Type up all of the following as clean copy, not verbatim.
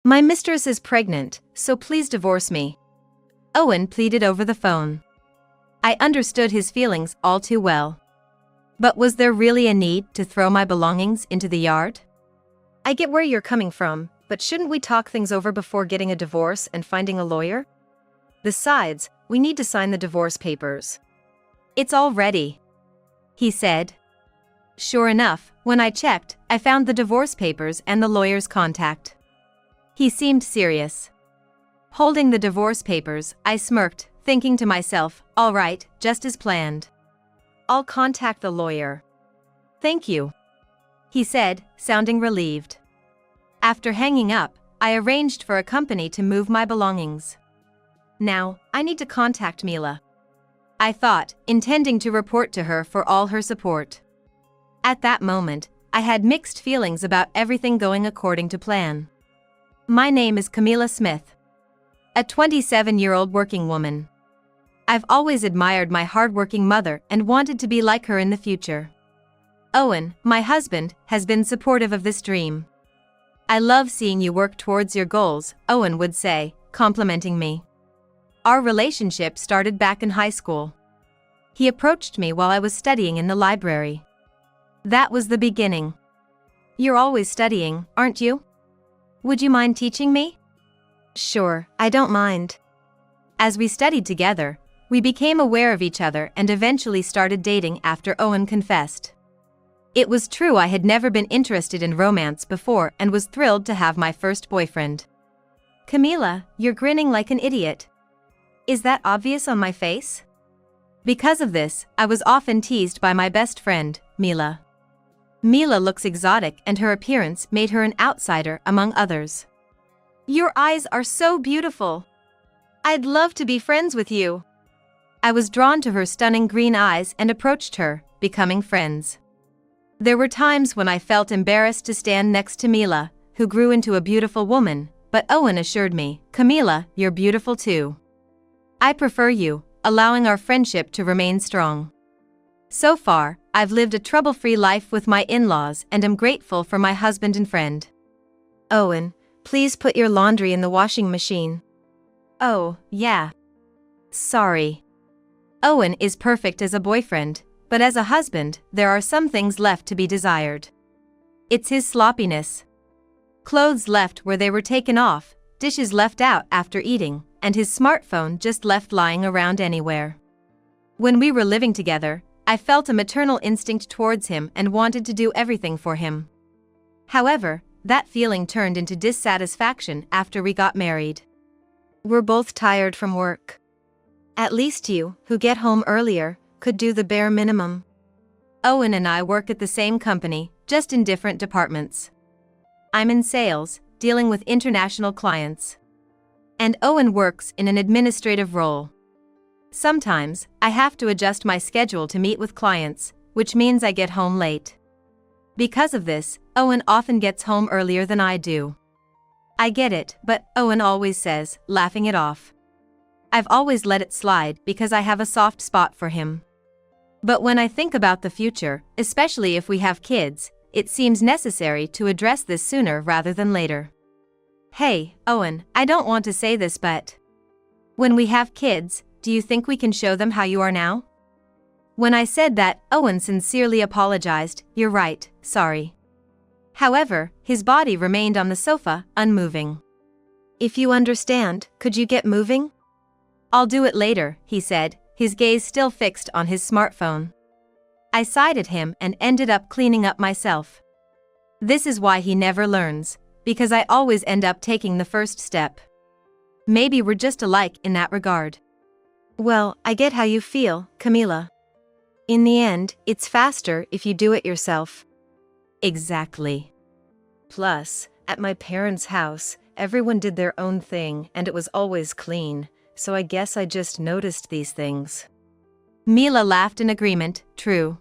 My mistress is pregnant, so please divorce me. Owen pleaded over the phone. I understood his feelings all too well. But was there really a need to throw my belongings into the yard? I get where you're coming from, but shouldn't we talk things over before getting a divorce and finding a lawyer? Besides, we need to sign the divorce papers. It's all ready, he said. Sure enough, when I checked, I found the divorce papers and the lawyer's contact. He seemed serious. Holding the divorce papers, I smirked, thinking to myself, all right, just as planned. I'll contact the lawyer. Thank you, he said, sounding relieved. After hanging up, I arranged for a company to move my belongings. Now, I need to contact Mila, I thought, intending to report to her for all her support. At that moment, I had mixed feelings about everything going according to plan. My name is Camila Smith, a 27-year-old working woman. I've always admired my hardworking mother and wanted to be like her in the future. Owen, my husband, has been supportive of this dream. I love seeing you work towards your goals, Owen would say, complimenting me. Our relationship started back in high school. He approached me while I was studying in the library. That was the beginning. You're always studying, aren't you? Would you mind teaching me? Sure, I don't mind. As we studied together, we became aware of each other and eventually started dating after Owen confessed. It was true I had never been interested in romance before and was thrilled to have my first boyfriend. Camila, you're grinning like an idiot. Is that obvious on my face? Because of this, I was often teased by my best friend, Mila. Mila looks exotic and her appearance made her an outsider among others. Your eyes are so beautiful. I'd love to be friends with you. I was drawn to her stunning green eyes and approached her, becoming friends. There were times when I felt embarrassed to stand next to Mila, who grew into a beautiful woman, but Owen assured me, Camila, you're beautiful too. I prefer you, allowing our friendship to remain strong. So far, I've lived a trouble-free life with my in-laws and am grateful for my husband and friend. Owen, please put your laundry in the washing machine. Oh, yeah. Sorry. Owen is perfect as a boyfriend, but as a husband, there are some things left to be desired. It's his sloppiness. Clothes left where they were taken off, dishes left out after eating, and his smartphone just left lying around anywhere. When we were living together, I felt a maternal instinct towards him and wanted to do everything for him. However, that feeling turned into dissatisfaction after we got married. We're both tired from work. At least you, who get home earlier, could do the bare minimum. Owen and I work at the same company, just in different departments. I'm in sales, dealing with international clients. And Owen works in an administrative role. Sometimes, I have to adjust my schedule to meet with clients, which means I get home late. Because of this, Owen often gets home earlier than I do. I get it, but Owen always says, laughing it off. I've always let it slide because I have a soft spot for him. But when I think about the future, especially if we have kids, it seems necessary to address this sooner rather than later. Hey, Owen, I don't want to say this, but when we have kids, do you think we can show them how you are now? When I said that, Owen sincerely apologized, you're right, sorry. However, his body remained on the sofa, unmoving. If you understand, could you get moving? I'll do it later, he said, his gaze still fixed on his smartphone. I sighed at him and ended up cleaning up myself. This is why he never learns, because I always end up taking the first step. Maybe we're just alike in that regard. Well, I get how you feel, Camila. In the end, it's faster if you do it yourself. Exactly. Plus, at my parents' house, everyone did their own thing and it was always clean, so I guess I just noticed these things. Mila laughed in agreement, true.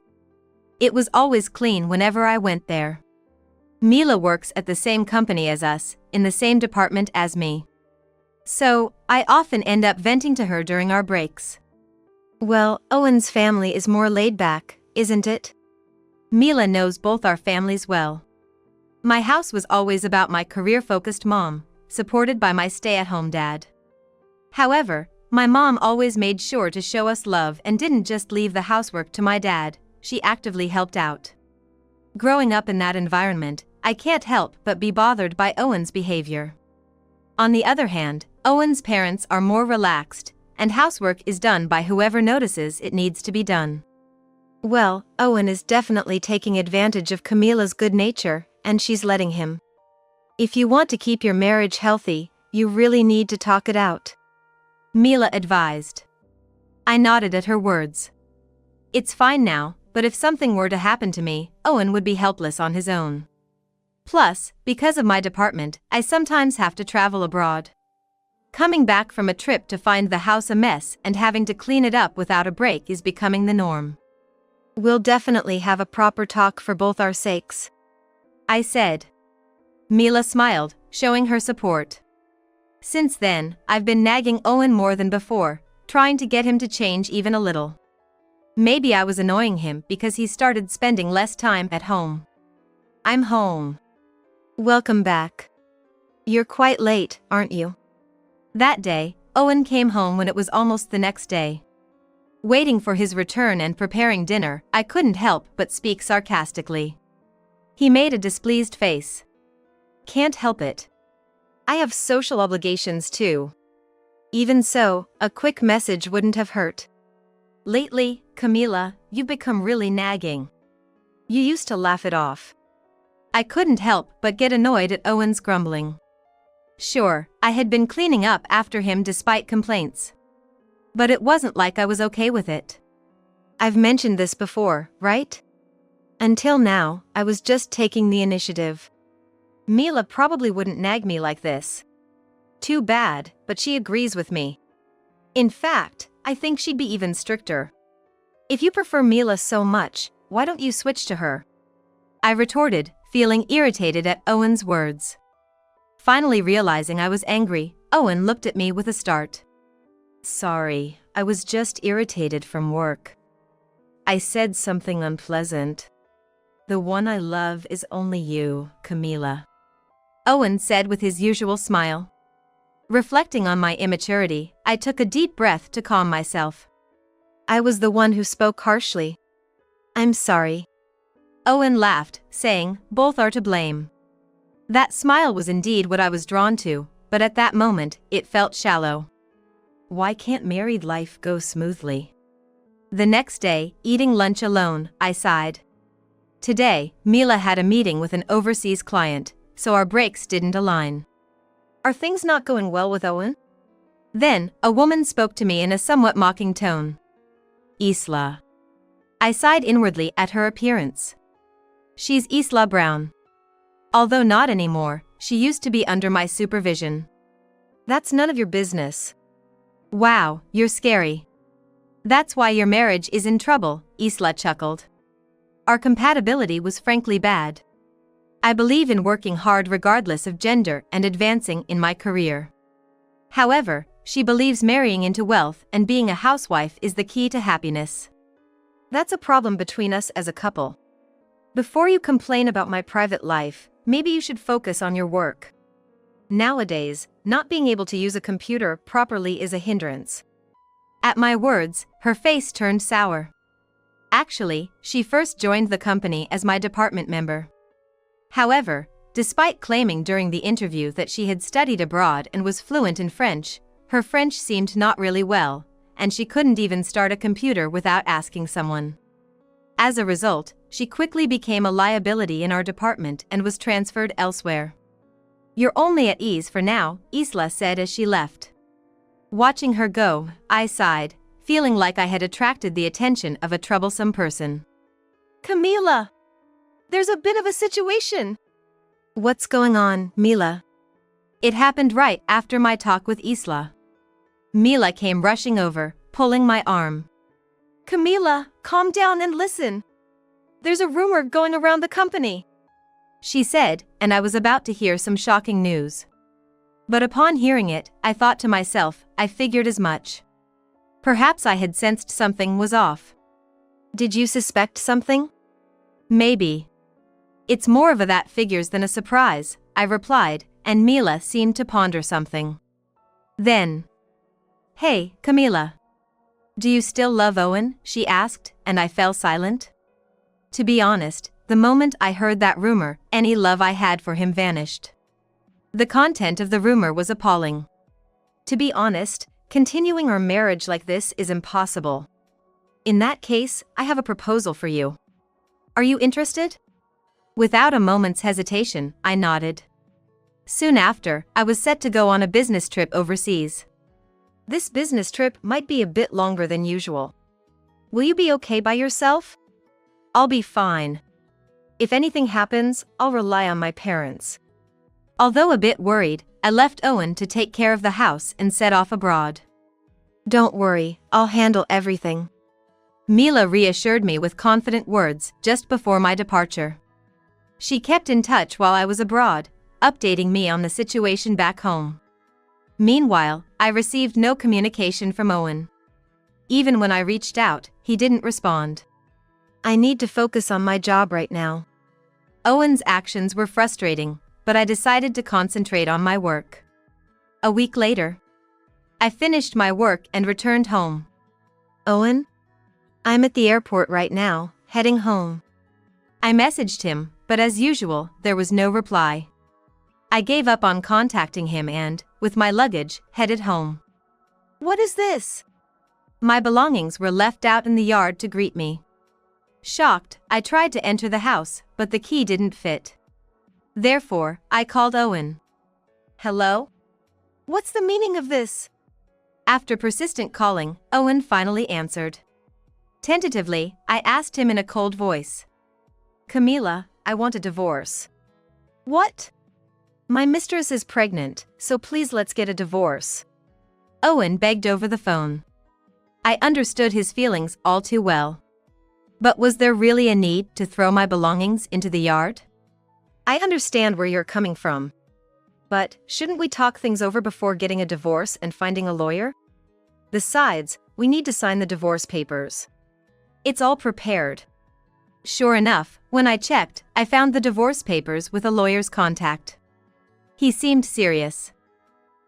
It was always clean whenever I went there. Mila works at the same company as us, in the same department as me. So, I often end up venting to her during our breaks. Well, Owen's family is more laid back, isn't it? Mila knows both our families well. My house was always about my career-focused mom, supported by my stay-at-home dad. However, my mom always made sure to show us love and didn't just leave the housework to my dad, she actively helped out. Growing up in that environment, I can't help but be bothered by Owen's behavior. On the other hand, Owen's parents are more relaxed, and housework is done by whoever notices it needs to be done. Well, Owen is definitely taking advantage of Camila's good nature, and she's letting him. If you want to keep your marriage healthy, you really need to talk it out, Mila advised. I nodded at her words. It's fine now, but if something were to happen to me, Owen would be helpless on his own. Plus, because of my department, I sometimes have to travel abroad. Coming back from a trip to find the house a mess and having to clean it up without a break is becoming the norm. We'll definitely have a proper talk for both our sakes, I said. Mila smiled, showing her support. Since then, I've been nagging Owen more than before, trying to get him to change even a little. Maybe I was annoying him because he started spending less time at home. I'm home. Welcome back. You're quite late, aren't you? That day, Owen came home when it was almost the next day. Waiting for his return and preparing dinner, I couldn't help but speak sarcastically. He made a displeased face. Can't help it. I have social obligations too. Even so, a quick message wouldn't have hurt. Lately, Camila, you've become really nagging. You used to laugh it off. I couldn't help but get annoyed at Owen's grumbling. Sure, I had been cleaning up after him despite complaints. But it wasn't like I was okay with it. I've mentioned this before, right? Until now, I was just taking the initiative. Mila probably wouldn't nag me like this. Too bad, but she agrees with me. In fact, I think she'd be even stricter. If you prefer Mila so much, why don't you switch to her? I retorted, feeling irritated at Owen's words. Finally realizing I was angry, Owen looked at me with a start. Sorry, I was just irritated from work. I said something unpleasant. The one I love is only you, Camila, Owen said with his usual smile. Reflecting on my immaturity, I took a deep breath to calm myself. I was the one who spoke harshly. I'm sorry. Owen laughed, saying, both are to blame. That smile was indeed what I was drawn to, but at that moment, it felt shallow. Why can't married life go smoothly? The next day, eating lunch alone, I sighed. Today, Mila had a meeting with an overseas client, so our breaks didn't align. Are things not going well with Owen? Then, a woman spoke to me in a somewhat mocking tone. Isla. I sighed inwardly at her appearance. She's Isla Brown. Although not anymore, she used to be under my supervision. That's none of your business. Wow, you're scary. That's why your marriage is in trouble, Isla chuckled. Our compatibility was frankly bad. I believe in working hard regardless of gender and advancing in my career. However, she believes marrying into wealth and being a housewife is the key to happiness. That's a problem between us as a couple. Before you complain about my private life, maybe you should focus on your work. Nowadays, not being able to use a computer properly is a hindrance. At my words, her face turned sour. Actually, she first joined the company as my department member. However, despite claiming during the interview that she had studied abroad and was fluent in French, her French seemed not really well, and she couldn't even start a computer without asking someone. As a result, she quickly became a liability in our department and was transferred elsewhere. You're only at ease for now, Isla said as she left. Watching her go, I sighed, feeling like I had attracted the attention of a troublesome person. Camila! There's a bit of a situation. What's going on, Mila? It happened right after my talk with Isla. Mila came rushing over, pulling my arm. Camila, calm down and listen. There's a rumor going around the company, she said, and I was about to hear some shocking news. But upon hearing it, I thought to myself, I figured as much. Perhaps I had sensed something was off. Did you suspect something? Maybe. It's more of a that figures than a surprise, I replied, and Mila seemed to ponder something. Then, "Hey, Camila. Do you still love Owen?" she asked, and I fell silent. To be honest, the moment I heard that rumor, any love I had for him vanished. The content of the rumor was appalling. To be honest, continuing our marriage like this is impossible. In that case, I have a proposal for you. Are you interested? Without a moment's hesitation, I nodded. Soon after, I was set to go on a business trip overseas. This business trip might be a bit longer than usual. Will you be okay by yourself? I'll be fine. If anything happens, I'll rely on my parents. Although a bit worried, I left Owen to take care of the house and set off abroad. Don't worry, I'll handle everything. Mila reassured me with confident words just before my departure. She kept in touch while I was abroad, updating me on the situation back home. Meanwhile, I received no communication from Owen. Even when I reached out, he didn't respond. I need to focus on my job right now. Owen's actions were frustrating, but I decided to concentrate on my work. A week later, I finished my work and returned home. Owen? I'm at the airport right now, heading home. I messaged him, but as usual, there was no reply. I gave up on contacting him and, with my luggage, headed home. What is this? My belongings were left out in the yard to greet me. Shocked, I tried to enter the house, but the key didn't fit. Therefore, I called Owen. Hello? What's the meaning of this? After persistent calling, Owen finally answered. Tentatively, I asked him in a cold voice. Camila, I want a divorce. What? My mistress is pregnant, so please let's get a divorce. Owen begged over the phone. I understood his feelings all too well. But was there really a need to throw my belongings into the yard? I understand where you're coming from. But shouldn't we talk things over before getting a divorce and finding a lawyer? Besides, we need to sign the divorce papers. It's all prepared. Sure enough, when I checked, I found the divorce papers with a lawyer's contact. He seemed serious.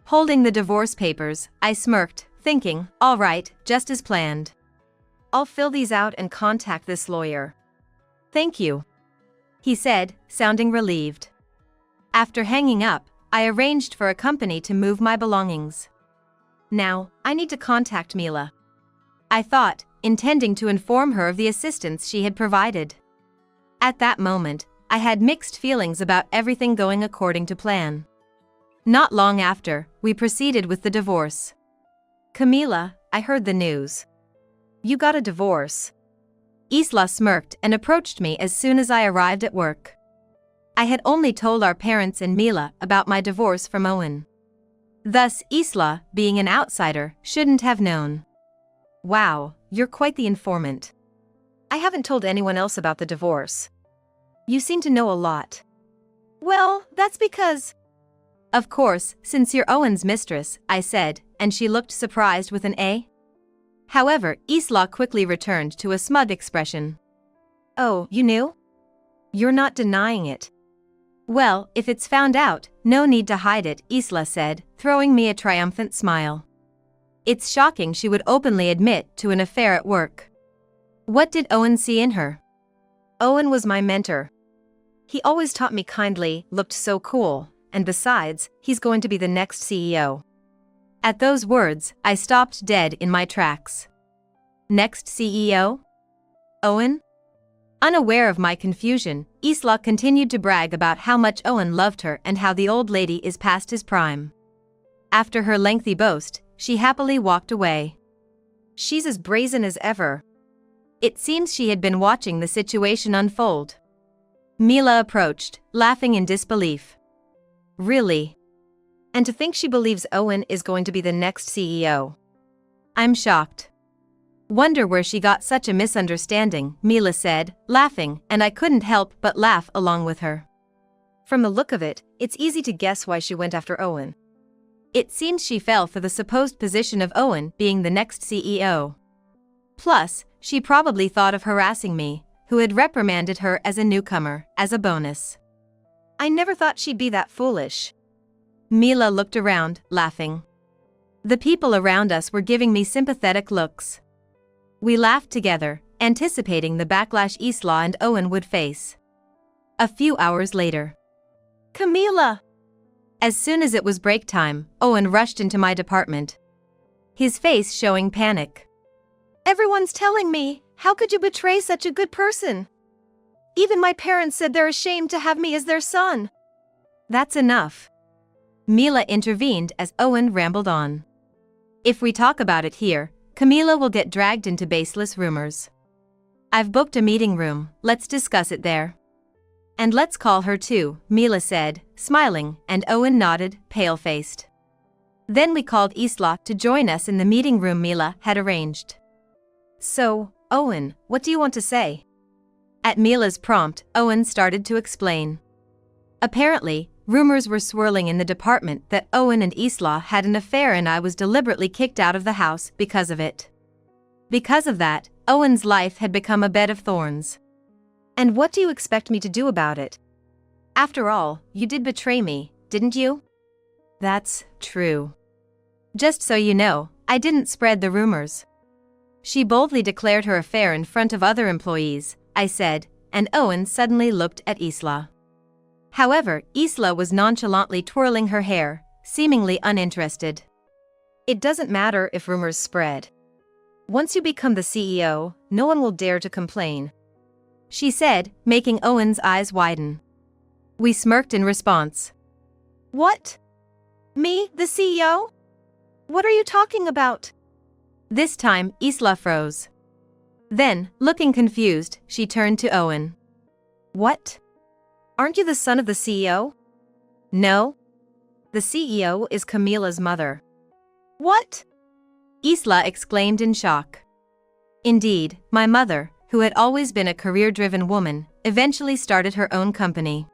Holding the divorce papers, I smirked, thinking, all right, just as planned. I'll fill these out and contact this lawyer. Thank you, he said, sounding relieved. After hanging up, I arranged for a company to move my belongings. Now, I need to contact Mila, I thought, intending to inform her of the assistance she had provided. At that moment, I had mixed feelings about everything going according to plan. Not long after, we proceeded with the divorce. Camila, I heard the news. You got a divorce. Isla smirked and approached me as soon as I arrived at work. I had only told our parents and Mila about my divorce from Owen. Thus, Isla, being an outsider, shouldn't have known. Wow, you're quite the informant. I haven't told anyone else about the divorce. You seem to know a lot. Well, that's because... Of course, since you're Owen's mistress, I said, and she looked surprised with an A. However, Isla quickly returned to a smug expression. Oh, you knew? You're not denying it. Well, if it's found out, no need to hide it, Isla said, throwing me a triumphant smile. It's shocking she would openly admit to an affair at work. What did Owen see in her? Owen was my mentor. He always taught me kindly, looked so cool, and besides, he's going to be the next CEO. At those words, I stopped dead in my tracks. Next CEO? Owen? Unaware of my confusion, Isla continued to brag about how much Owen loved her and how the old lady is past his prime. After her lengthy boast, she happily walked away. She's as brazen as ever. It seems she had been watching the situation unfold. Mila approached, laughing in disbelief. Really? And to think she believes Owen is going to be the next CEO. I'm shocked. Wonder where she got such a misunderstanding, Mila said, laughing, and I couldn't help but laugh along with her. From the look of it, it's easy to guess why she went after Owen. It seems she fell for the supposed position of Owen being the next CEO. Plus, she probably thought of harassing me, who had reprimanded her as a newcomer, as a bonus. I never thought she'd be that foolish. Mila looked around, laughing. The people around us were giving me sympathetic looks. We laughed together, anticipating the backlash Isla and Owen would face. A few hours later. Camila! As soon as it was break time, Owen rushed into my department. His face showing panic. Everyone's telling me, how could you betray such a good person? Even my parents said they're ashamed to have me as their son. That's enough. Mila intervened as Owen rambled on. If we talk about it here, Camila will get dragged into baseless rumors. I've booked a meeting room, let's discuss it there. And let's call her too, Mila said, smiling, and Owen nodded, pale-faced. Then we called Isla to join us in the meeting room Mila had arranged. So, Owen, what do you want to say? At Mila's prompt, Owen started to explain. Apparently, rumors were swirling in the department that Owen and Isla had an affair and I was deliberately kicked out of the house because of it. Because of that, Owen's life had become a bed of thorns. And what do you expect me to do about it? After all, you did betray me, didn't you? That's true. Just so you know, I didn't spread the rumors. She boldly declared her affair in front of other employees, I said, and Owen suddenly looked at Isla. However, Isla was nonchalantly twirling her hair, seemingly uninterested. It doesn't matter if rumors spread. Once you become the CEO, no one will dare to complain. She said, making Owen's eyes widen. We smirked in response. What? Me, the CEO? What are you talking about? This time, Isla froze. Then, looking confused, she turned to Owen. What? Aren't you the son of the CEO? No. The CEO is Camila's mother. What? Isla exclaimed in shock. Indeed, my mother, who had always been a career-driven woman, eventually started her own company.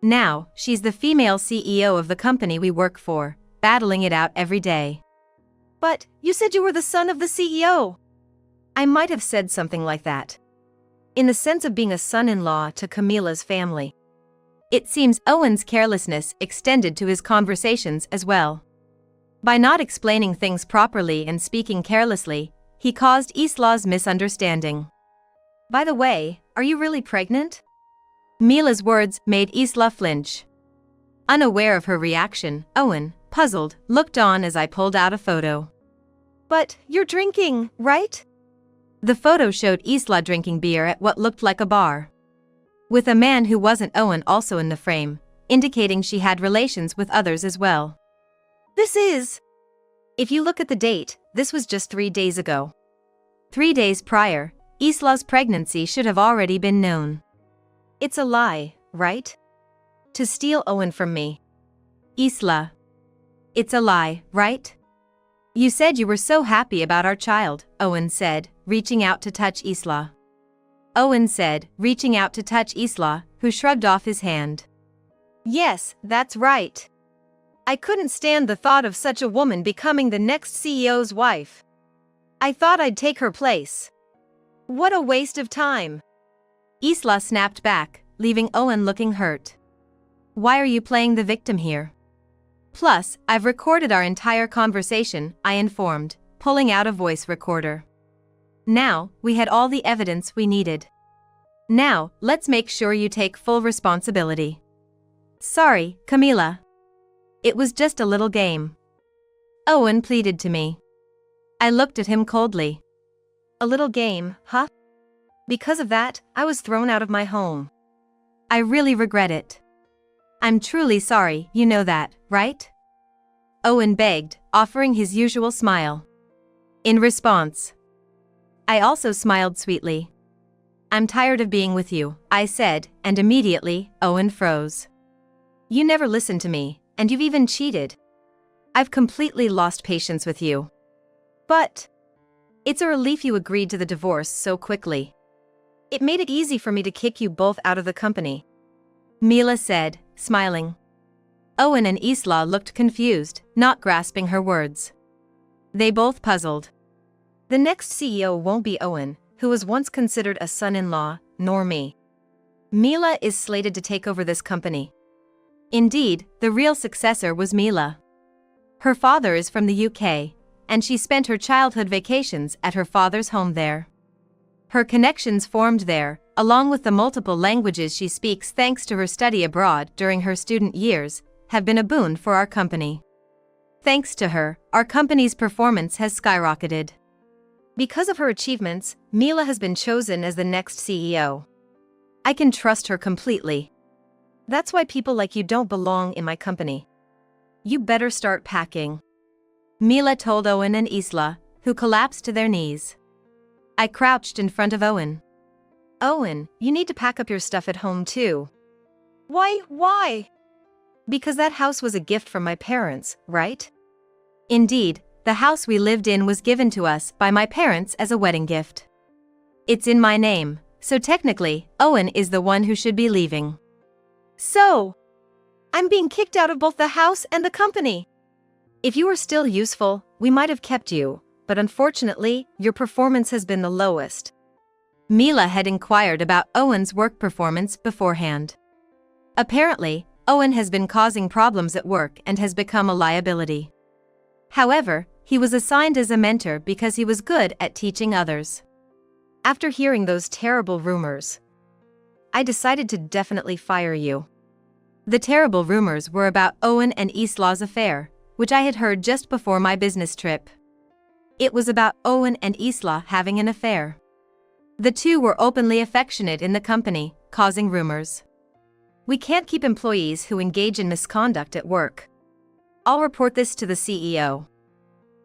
Now, she's the female CEO of the company we work for, battling it out every day. But, you said you were the son of the CEO. I might have said something like that. In the sense of being a son-in-law to Camila's family. It seems Owen's carelessness extended to his conversations as well. By not explaining things properly and speaking carelessly, he caused Isla's misunderstanding. By the way, are you really pregnant? Mila's words made Isla flinch. Unaware of her reaction, Owen, puzzled, looked on as I pulled out a photo. But, you're drinking, right? The photo showed Isla drinking beer at what looked like a bar. With a man who wasn't Owen also in the frame, indicating she had relations with others as well. This is... If you look at the date, this was just 3 days ago. 3 days prior, Isla's pregnancy should have already been known. It's a lie, right? To steal Owen from me. Isla. It's a lie, right? You said you were so happy about our child, Owen said, reaching out to touch Isla. Owen said, reaching out to touch Isla, who shrugged off his hand. Yes, that's right. I couldn't stand the thought of such a woman becoming the next CEO's wife. I thought I'd take her place. What a waste of time. Isla snapped back, leaving Owen looking hurt. Why are you playing the victim here? Plus, I've recorded our entire conversation, I informed, pulling out a voice recorder. Now, we had all the evidence we needed. Now, let's make sure you take full responsibility. Sorry, Camila. It was just a little game. Owen pleaded to me. I looked at him coldly. A little game, huh? Because of that, I was thrown out of my home. I really regret it. I'm truly sorry, you know that, right? Owen begged, offering his usual smile. In response, I also smiled sweetly. I'm tired of being with you, I said, and immediately, Owen froze. You never listened to me, and you've even cheated. I've completely lost patience with you. But it's a relief you agreed to the divorce so quickly. It made it easy for me to kick you both out of the company. Mila said, smiling. Owen and Isla looked confused, not grasping her words. They both puzzled. The next CEO won't be Owen, who was once considered a son-in-law, nor me. Mila is slated to take over this company. Indeed, the real successor was Mila. Her father is from the UK, and she spent her childhood vacations at her father's home there. Her connections formed there, along with the multiple languages she speaks thanks to her study abroad during her student years, have been a boon for our company. Thanks to her, our company's performance has skyrocketed. Because of her achievements, Mila has been chosen as the next CEO. I can trust her completely. That's why people like you don't belong in my company. You better start packing. Mila told Owen and Isla, who collapsed to their knees. I crouched in front of Owen. Owen, you need to pack up your stuff at home too. Why? Because that house was a gift from my parents, right? Indeed, the house we lived in was given to us by my parents as a wedding gift. It's in my name, so technically, Owen is the one who should be leaving. So, I'm being kicked out of both the house and the company. If you were still useful, we might have kept you, but unfortunately, your performance has been the lowest. Mila had inquired about Owen's work performance beforehand. Apparently, Owen has been causing problems at work and has become a liability. However, he was assigned as a mentor because he was good at teaching others. After hearing those terrible rumors, I decided to definitely fire you. The terrible rumors were about Owen and Isla's affair, which I had heard just before my business trip. It was about Owen and Isla having an affair. The two were openly affectionate in the company, causing rumors. We can't keep employees who engage in misconduct at work. I'll report this to the CEO.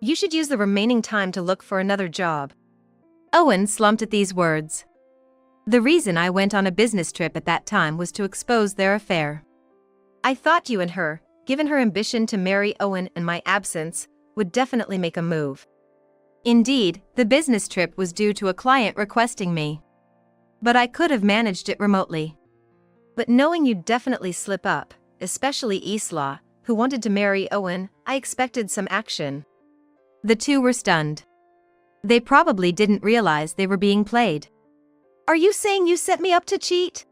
You should use the remaining time to look for another job. Owen slumped at these words. The reason I went on a business trip at that time was to expose their affair. I thought you and her, given her ambition to marry Owen in my absence, would definitely make a move. Indeed, the business trip was due to a client requesting me. But I could have managed it remotely. But knowing you'd definitely slip up, especially Isla, who wanted to marry Owen, I expected some action. The two were stunned. They probably didn't realize they were being played. Are you saying you set me up to cheat?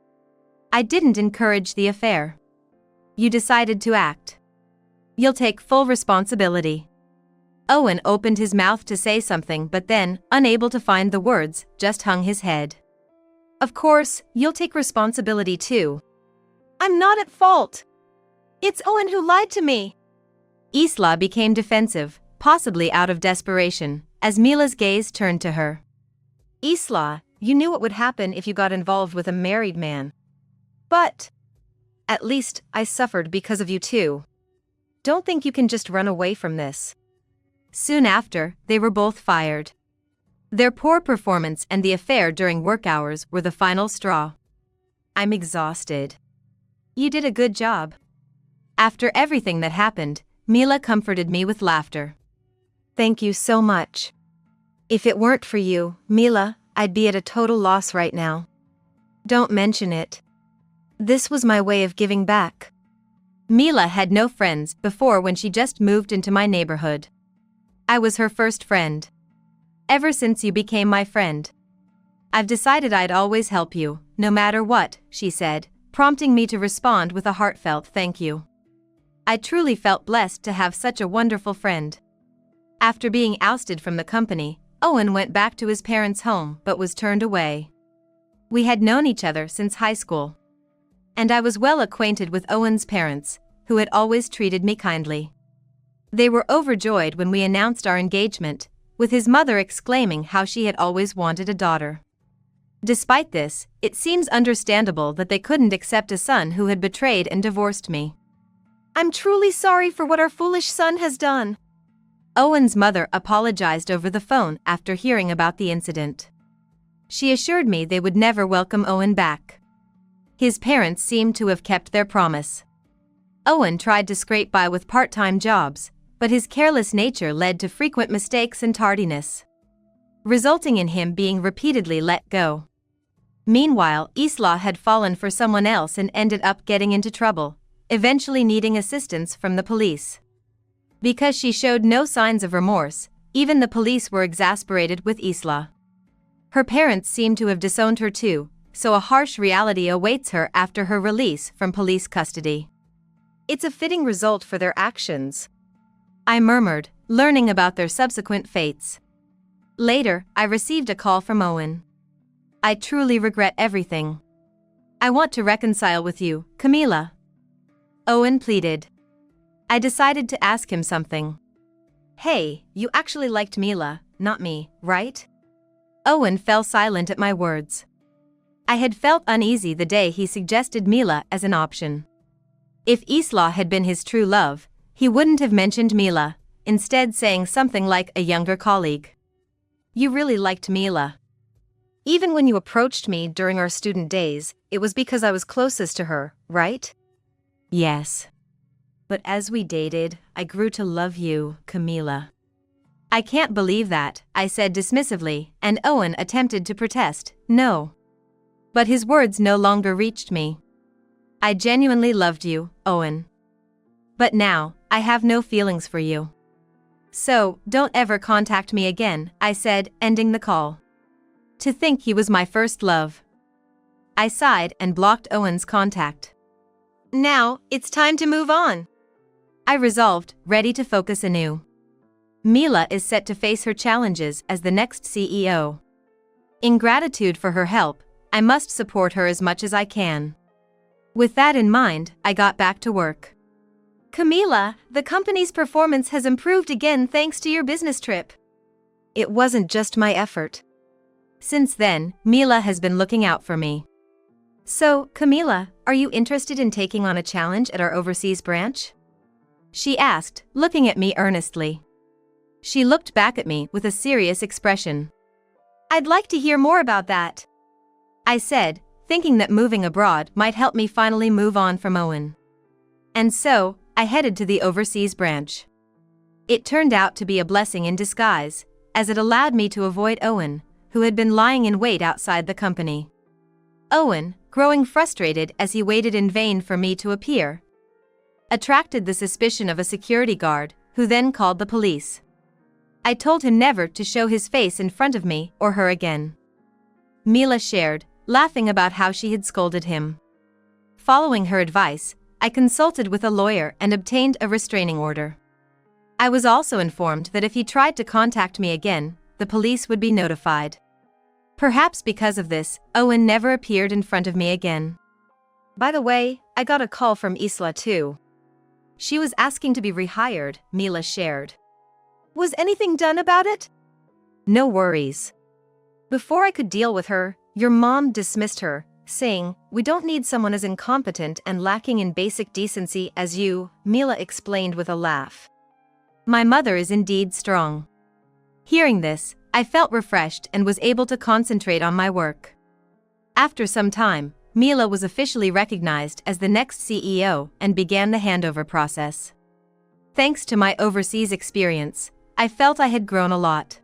I didn't encourage the affair. You decided to act. You'll take full responsibility. Owen opened his mouth to say something but then, unable to find the words, just hung his head. Of course, you'll take responsibility too. I'm not at fault. It's Owen who lied to me. Isla became defensive, possibly out of desperation, as Mila's gaze turned to her. Isla, you knew what would happen if you got involved with a married man. But at least I suffered because of you too. Don't think you can just run away from this. Soon after, they were both fired. Their poor performance and the affair during work hours were the final straw. I'm exhausted. You did a good job. After everything that happened, Mila comforted me with laughter. Thank you so much. If it weren't for you, Mila, I'd be at a total loss right now. Don't mention it. This was my way of giving back. Mila had no friends before when she just moved into my neighborhood. I was her first friend. Ever since you became my friend, I've decided I'd always help you, no matter what, she said, prompting me to respond with a heartfelt thank you. I truly felt blessed to have such a wonderful friend. After being ousted from the company, Owen went back to his parents' home but was turned away. We had known each other since high school. And I was well acquainted with Owen's parents, who had always treated me kindly. They were overjoyed when we announced our engagement, with his mother exclaiming how she had always wanted a daughter. Despite this, it seems understandable that they couldn't accept a son who had betrayed and divorced me. I'm truly sorry for what our foolish son has done. Owen's mother apologized over the phone after hearing about the incident. She assured me they would never welcome Owen back. His parents seemed to have kept their promise. Owen tried to scrape by with part-time jobs, but his careless nature led to frequent mistakes and tardiness, resulting in him being repeatedly let go. Meanwhile, Isla had fallen for someone else and ended up getting into trouble, eventually needing assistance from the police. Because she showed no signs of remorse, even the police were exasperated with Isla. Her parents seemed to have disowned her too, so a harsh reality awaits her after her release from police custody. It's a fitting result for their actions, I murmured, learning about their subsequent fates. Later, I received a call from Owen. I truly regret everything. I want to reconcile with you, Camila. Owen pleaded. I decided to ask him something. Hey, you actually liked Mila, not me, right? Owen fell silent at my words. I had felt uneasy the day he suggested Mila as an option. If Isla had been his true love, he wouldn't have mentioned Mila, instead saying something like a younger colleague. You really liked Mila. Even when you approached me during our student days, it was because I was closest to her, right? Yes. But as we dated, I grew to love you, Camila. I can't believe that, I said dismissively, and Owen attempted to protest, no. But his words no longer reached me. I genuinely loved you, Owen. But now, I have no feelings for you. So, don't ever contact me again, I said, ending the call. To think he was my first love. I sighed and blocked Owen's contact. Now, it's time to move on, I resolved, ready to focus anew. Mila is set to face her challenges as the next CEO. In gratitude for her help, I must support her as much as I can. With that in mind, I got back to work. Camila, the company's performance has improved again thanks to your business trip. It wasn't just my effort. Since then, Mila has been looking out for me. So, Camila, are you interested in taking on a challenge at our overseas branch? She asked, looking at me earnestly. She looked back at me with a serious expression. I'd like to hear more about that, I said, thinking that moving abroad might help me finally move on from Owen. And so, I headed to the overseas branch. It turned out to be a blessing in disguise, as it allowed me to avoid Owen, who had been lying in wait outside the company. Owen, growing frustrated as he waited in vain for me to appear, attracted the suspicion of a security guard, who then called the police. I told him never to show his face in front of me or her again. Mila shared, laughing about how she had scolded him. Following her advice, I consulted with a lawyer and obtained a restraining order. I was also informed that if he tried to contact me again, the police would be notified. Perhaps because of this, Owen never appeared in front of me again. By the way, I got a call from Isla too. She was asking to be rehired, Mila shared. Was anything done about it? No worries. Before I could deal with her, your mom dismissed her, saying, we don't need someone as incompetent and lacking in basic decency as you, Mila explained with a laugh. My mother is indeed strong. Hearing this, I felt refreshed and was able to concentrate on my work. After some time, Mila was officially recognized as the next CEO and began the handover process. Thanks to my overseas experience, I felt I had grown a lot.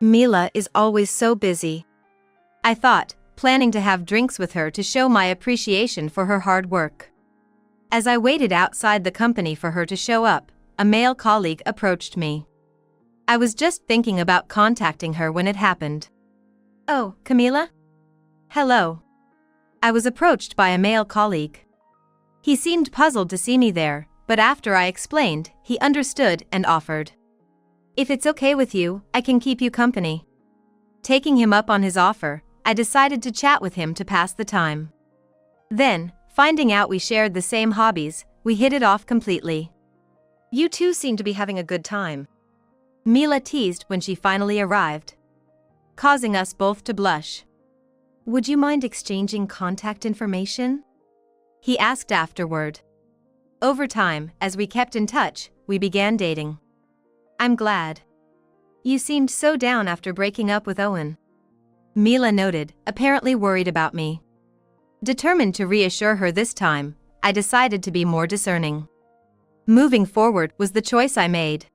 Mila is always so busy, I thought, planning to have drinks with her to show my appreciation for her hard work. As I waited outside the company for her to show up, a male colleague approached me. I was just thinking about contacting her when it happened. Oh, Camila? Hello. I was approached by a male colleague. He seemed puzzled to see me there, but after I explained, he understood and offered. If it's okay with you, I can keep you company. Taking him up on his offer, I decided to chat with him to pass the time. Then, finding out we shared the same hobbies, we hit it off completely. You two seem to be having a good time, Mila teased when she finally arrived, causing us both to blush. Would you mind exchanging contact information? He asked afterward. Over time, as we kept in touch, we began dating. I'm glad. You seemed so down after breaking up with Owen, Mila noted, apparently worried about me. Determined to reassure her this time, I decided to be more discerning. Moving forward was the choice I made.